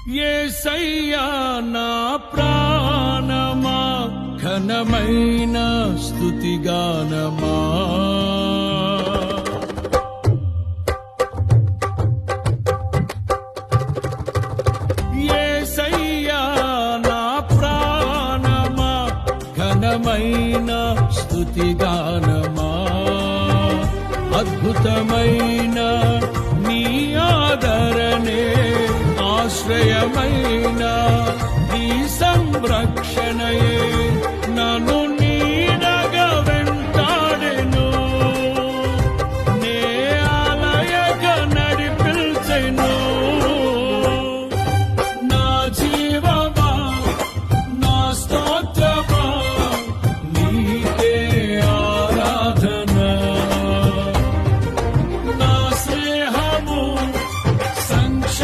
యేసయ్యా నా ప్రాణమా ఘనమైన స్తుతిగానమా యేసయ్యా నా ప్రాణమా ఘనమైన స్తుతిగానమా అద్భుతమైన నీ ఆదరణే ఆశ్రయమైన నీ సంరక్షణయే